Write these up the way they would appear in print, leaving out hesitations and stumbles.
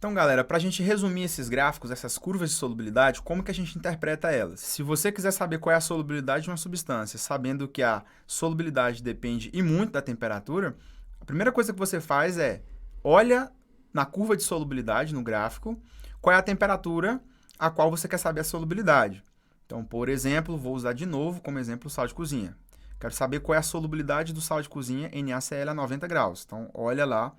Então, galera, para a gente resumir esses gráficos, essas curvas de solubilidade, como que a gente interpreta elas? Se você quiser saber qual é a solubilidade de uma substância, sabendo que a solubilidade depende e muito da temperatura, a primeira coisa que você faz é olha na curva de solubilidade, no gráfico, qual é a temperatura a qual você quer saber a solubilidade. Então, por exemplo, vou usar de novo como exemplo o sal de cozinha. Quero saber qual é a solubilidade do sal de cozinha NaCl a 90 graus. Então, olha lá,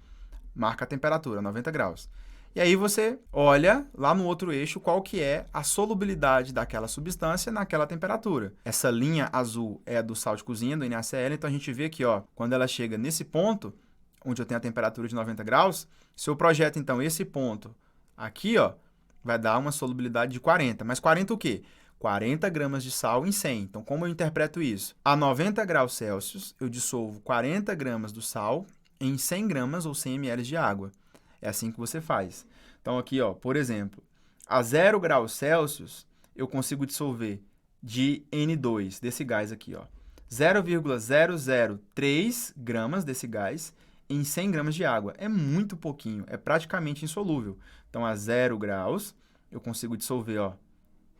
marca a temperatura, 90 graus. E aí você olha lá no outro eixo qual que é a solubilidade daquela substância naquela temperatura. Essa linha azul é a do sal de cozinha, do NaCl, então a gente vê aqui, ó, quando ela chega nesse ponto, onde eu tenho a temperatura de 90 graus, se eu projeto então esse ponto aqui, ó, vai dar uma solubilidade de 40. Mas 40 o quê? 40 gramas de sal em 100. Então, como eu interpreto isso? A 90 graus Celsius, eu dissolvo 40 gramas do sal em 100 gramas ou 100 ml de água. É assim que você faz. Então, aqui, ó, por exemplo, a 0 graus Celsius, eu consigo dissolver de N2, desse gás aqui, ó, 0,003 gramas desse gás em 100 gramas de água. É muito pouquinho, é praticamente insolúvel. Então, a 0 graus, eu consigo dissolver, ó,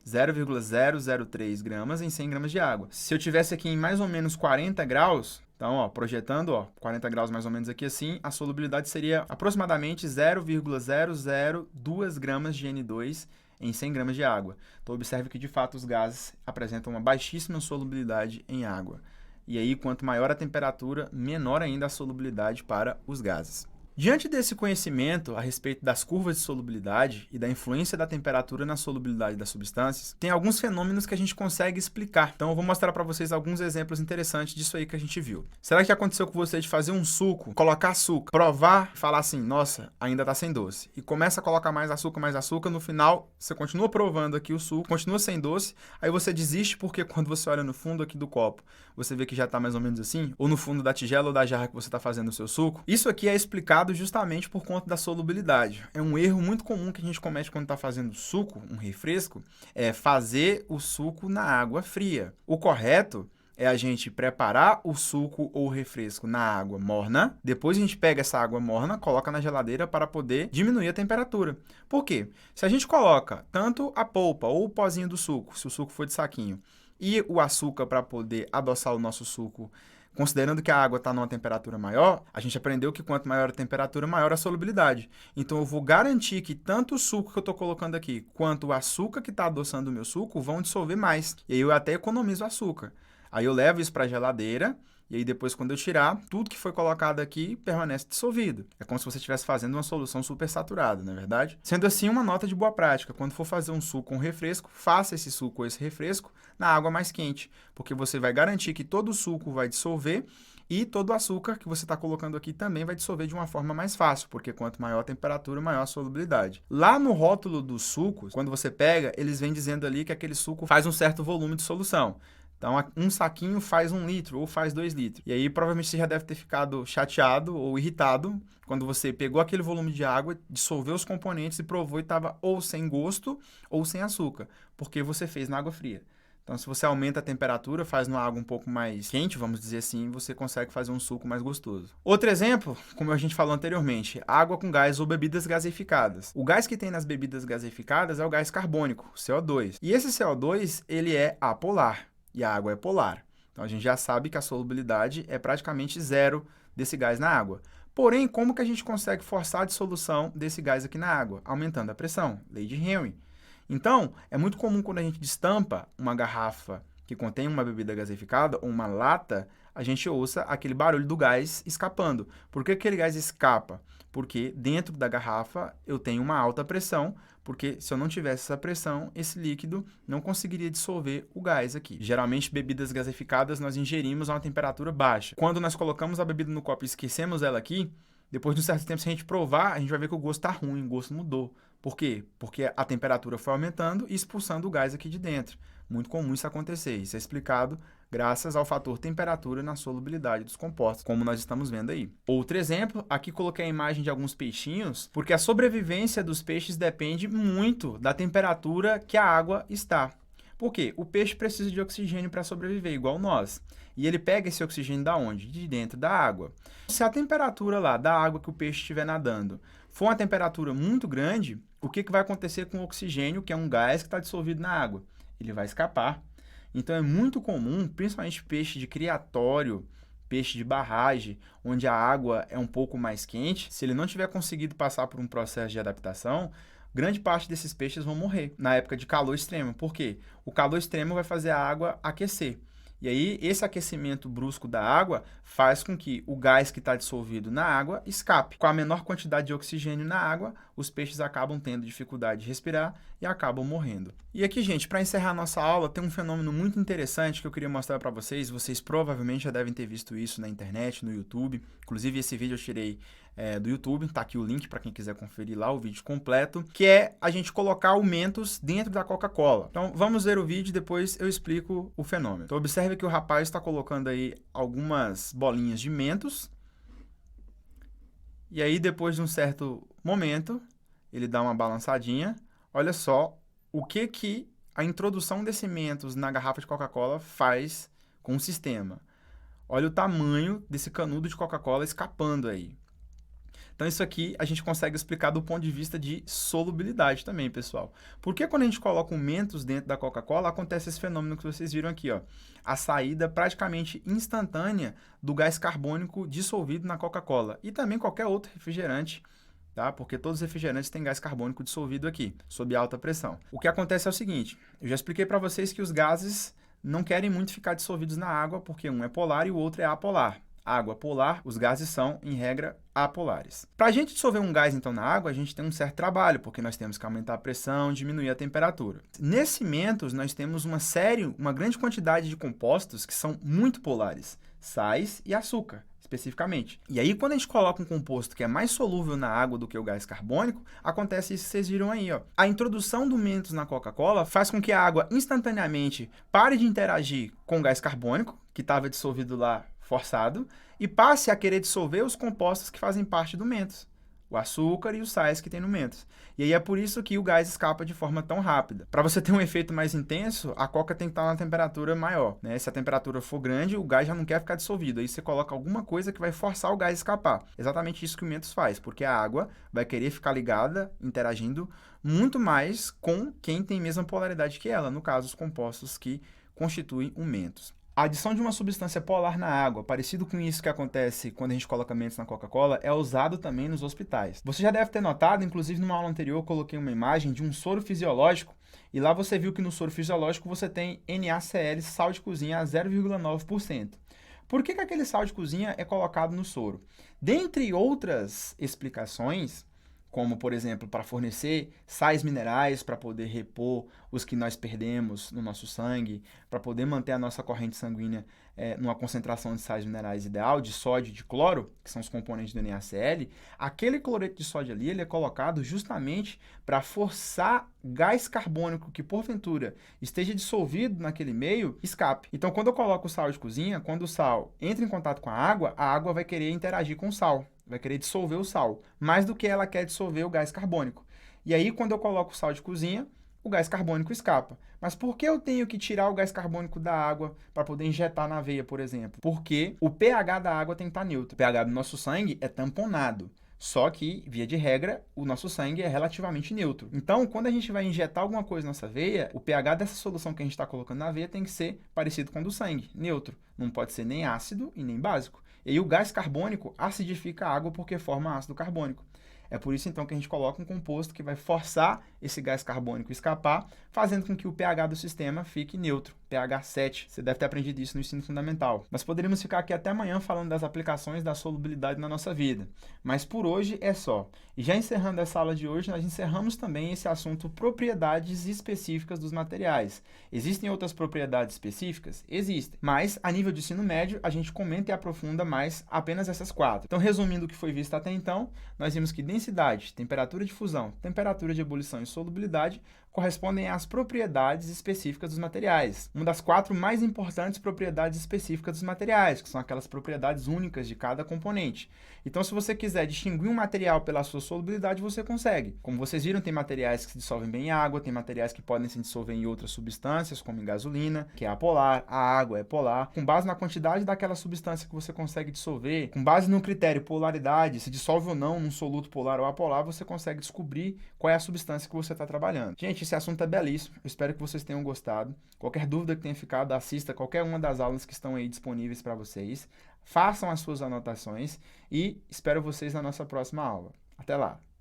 0,003 gramas em 100 gramas de água. Se eu tivesse aqui em mais ou menos 40 graus, então, ó, projetando, ó, 40 graus mais ou menos aqui assim, a solubilidade seria aproximadamente 0,002 gramas de N2 em 100 gramas de água. Então, observe que, de fato, os gases apresentam uma baixíssima solubilidade em água. E aí, quanto maior a temperatura, menor ainda a solubilidade para os gases. Diante desse conhecimento a respeito das curvas de solubilidade e da influência da temperatura na solubilidade das substâncias, tem alguns fenômenos que a gente consegue explicar. Então, eu vou mostrar para vocês alguns exemplos interessantes disso aí que a gente viu. Será que aconteceu com você de fazer um suco, colocar açúcar, provar e falar assim, nossa, ainda está sem doce, e começa a colocar mais açúcar, no final você continua provando aqui o suco, continua sem doce, aí você desiste porque quando você olha no fundo aqui do copo, você vê que já está mais ou menos assim, ou no fundo da tigela ou da jarra que você está fazendo o seu suco. Isso aqui é explicado justamente por conta da solubilidade. É um erro muito comum que a gente comete quando está fazendo suco, um refresco, é fazer o suco na água fria. O correto é a gente preparar o suco ou o refresco na água morna, depois a gente pega essa água morna, coloca na geladeira para poder diminuir a temperatura. Por quê? Se a gente coloca tanto a polpa ou o pozinho do suco, se o suco for de saquinho, e o açúcar para poder adoçar o nosso suco, considerando que a água está numa temperatura maior, a gente aprendeu que quanto maior a temperatura, maior a solubilidade. Então, eu vou garantir que tanto o suco que eu estou colocando aqui, quanto o açúcar que está adoçando o meu suco, vão dissolver mais. E aí eu até economizo açúcar. Aí eu levo isso para a geladeira, e aí depois, quando eu tirar, tudo que foi colocado aqui permanece dissolvido. É como se você estivesse fazendo uma solução supersaturada, não é verdade? Sendo assim, uma nota de boa prática. Quando for fazer um suco com refresco, faça esse suco ou esse refresco na água mais quente, porque você vai garantir que todo o suco vai dissolver e todo o açúcar que você está colocando aqui também vai dissolver de uma forma mais fácil, porque quanto maior a temperatura, maior a solubilidade. Lá no rótulo dos sucos, quando você pega, eles vêm dizendo ali que aquele suco faz um certo volume de solução. Então, um saquinho faz 1 litro ou faz 2 litros. E aí, provavelmente, você já deve ter ficado chateado ou irritado quando você pegou aquele volume de água, dissolveu os componentes e provou e estava ou sem gosto ou sem açúcar, porque você fez na água fria. Então, se você aumenta a temperatura, faz numa água um pouco mais quente, vamos dizer assim, você consegue fazer um suco mais gostoso. Outro exemplo, como a gente falou anteriormente, água com gás ou bebidas gaseificadas. O gás que tem nas bebidas gaseificadas é o gás carbônico, CO2. E esse CO2, ele é apolar. E a água é polar. Então, a gente já sabe que a solubilidade é praticamente zero desse gás na água. Porém, como que a gente consegue forçar a dissolução desse gás aqui na água? Aumentando a pressão, lei de Henry. Então, é muito comum quando a gente destampa uma garrafa que contém uma bebida gaseificada ou uma lata, a gente ouça aquele barulho do gás escapando. Por que aquele gás escapa? Porque dentro da garrafa eu tenho uma alta pressão, porque se eu não tivesse essa pressão, esse líquido não conseguiria dissolver o gás aqui. Geralmente, bebidas gaseificadas nós ingerimos a uma temperatura baixa. Quando nós colocamos a bebida no copo e esquecemos ela aqui, depois de um certo tempo, se a gente provar, a gente vai ver que o gosto está ruim, o gosto mudou. Por quê? Porque a temperatura foi aumentando e expulsando o gás aqui de dentro. Muito comum isso acontecer. Isso é explicado graças ao fator temperatura na solubilidade dos compostos, como nós estamos vendo aí. Outro exemplo, aqui coloquei a imagem de alguns peixinhos, porque a sobrevivência dos peixes depende muito da temperatura que a água está. Por quê? O peixe precisa de oxigênio para sobreviver, igual nós. E ele pega esse oxigênio da onde? De dentro da água. Se a temperatura lá da água que o peixe estiver nadando for uma temperatura muito grande, o que vai acontecer com o oxigênio, que é um gás que está dissolvido na água? Ele vai escapar. Então é muito comum, principalmente peixe de criatório, peixe de barragem, onde a água é um pouco mais quente, se ele não tiver conseguido passar por um processo de adaptação, grande parte desses peixes vão morrer na época de calor extremo. Por quê? O calor extremo vai fazer a água aquecer. E aí, esse aquecimento brusco da água faz com que o gás que está dissolvido na água escape. Com a menor quantidade de oxigênio na água, os peixes acabam tendo dificuldade de respirar e acabam morrendo. E aqui, gente, para encerrar a nossa aula, tem um fenômeno muito interessante que eu queria mostrar para vocês. Vocês provavelmente já devem ter visto isso na internet, no YouTube. Inclusive, esse vídeo eu tirei do YouTube, tá aqui o link para quem quiser conferir lá o vídeo completo, que é a gente colocar o Mentos dentro da Coca-Cola. Então, vamos ver o vídeo e depois eu explico o fenômeno. Então, observe que o rapaz está colocando aí algumas bolinhas de Mentos, e aí, depois de um certo momento, ele dá uma balançadinha. Olha só o que a introdução desse Mentos na garrafa de Coca-Cola faz com o sistema. Olha o tamanho desse canudo de Coca-Cola escapando aí. Então, isso aqui a gente consegue explicar do ponto de vista de solubilidade também, pessoal. Porque quando a gente coloca um Mentos dentro da Coca-Cola, acontece esse fenômeno que vocês viram aqui, ó. A saída praticamente instantânea do gás carbônico dissolvido na Coca-Cola. E também qualquer outro refrigerante, tá? Porque todos os refrigerantes têm gás carbônico dissolvido aqui, sob alta pressão. O que acontece é o seguinte, eu já expliquei para vocês que os gases não querem muito ficar dissolvidos na água, porque um é polar e o outro é apolar. Água polar, os gases são, em regra, apolares. Para a gente dissolver um gás, então, na água, a gente tem um certo trabalho, porque nós temos que aumentar a pressão, diminuir a temperatura. Nesse Mentos, nós temos uma grande quantidade de compostos que são muito polares, sais e açúcar, especificamente. E aí, quando a gente coloca um composto que é mais solúvel na água do que o gás carbônico, acontece isso que vocês viram aí, ó. A introdução do Mentos na Coca-Cola faz com que a água instantaneamente pare de interagir com o gás carbônico, que estava dissolvido lá forçado, e passe a querer dissolver os compostos que fazem parte do Mentos, o açúcar e os sais que tem no Mentos. E aí é por isso que o gás escapa de forma tão rápida. Para você ter um efeito mais intenso, a Coca tem que estar na temperatura maior, né? Se a temperatura for grande, o gás já não quer ficar dissolvido. Aí você coloca alguma coisa que vai forçar o gás a escapar. Exatamente isso que o Mentos faz, porque a água vai querer ficar ligada, interagindo muito mais com quem tem a mesma polaridade que ela, no caso, os compostos que constituem o Mentos. A adição de uma substância polar na água, parecido com isso que acontece quando a gente coloca Mentos na Coca-Cola, é usado também nos hospitais. Você já deve ter notado, inclusive numa aula anterior eu coloquei uma imagem de um soro fisiológico, e lá você viu que no soro fisiológico você tem NaCl, sal de cozinha, a 0,9%. Por que aquele sal de cozinha é colocado no soro? Dentre outras explicações, como, por exemplo, para fornecer sais minerais para poder repor os que nós perdemos no nosso sangue, para poder manter a nossa corrente sanguínea numa concentração de sais minerais ideal, de sódio e de cloro, que são os componentes do NaCl, aquele cloreto de sódio ali ele é colocado justamente para forçar gás carbônico que, porventura, esteja dissolvido naquele meio, escape. Então, quando eu coloco o sal de cozinha, quando o sal entra em contato com a água vai querer interagir com o sal. Vai querer dissolver o sal, mais do que ela quer dissolver o gás carbônico. E aí, quando eu coloco o sal de cozinha, o gás carbônico escapa. Mas por que eu tenho que tirar o gás carbônico da água para poder injetar na veia, por exemplo? Porque o pH da água tem que estar neutro. O pH do nosso sangue é tamponado. Só que, via de regra, o nosso sangue é relativamente neutro. Então, quando a gente vai injetar alguma coisa na nossa veia, o pH dessa solução que a gente está colocando na veia tem que ser parecido com o do sangue, neutro. Não pode ser nem ácido e nem básico. E aí o gás carbônico acidifica a água porque forma ácido carbônico. É por isso, então, que a gente coloca um composto que vai forçar esse gás carbônico escapar, fazendo com que o pH do sistema fique neutro, pH 7. Você deve ter aprendido isso no ensino fundamental. Nós poderíamos ficar aqui até amanhã falando das aplicações da solubilidade na nossa vida. Mas por hoje é só. E já encerrando essa aula de hoje, nós encerramos também esse assunto propriedades específicas dos materiais. Existem outras propriedades específicas? Existem. Mas, a nível de ensino médio, a gente comenta e aprofunda mais apenas essas 4. Então, resumindo o que foi visto até então, nós vimos que densidade, temperatura de fusão, temperatura de ebulição e solubilidade correspondem às propriedades específicas dos materiais. Uma das 4 mais importantes propriedades específicas dos materiais, que são aquelas propriedades únicas de cada componente. Então, se você quiser distinguir um material pela sua solubilidade, você consegue. Como vocês viram, tem materiais que se dissolvem bem em água, tem materiais que podem se dissolver em outras substâncias, como em gasolina, que é apolar, a água é polar. Com base na quantidade daquela substância que você consegue dissolver, com base no critério polaridade, se dissolve ou não num soluto polar ou apolar, você consegue descobrir qual é a substância que você está trabalhando. Gente, esse assunto é belíssimo, eu espero que vocês tenham gostado. Qualquer dúvida que tenha ficado, assista qualquer uma das aulas que estão aí disponíveis para vocês. Façam as suas anotações e espero vocês na nossa próxima aula. Até lá!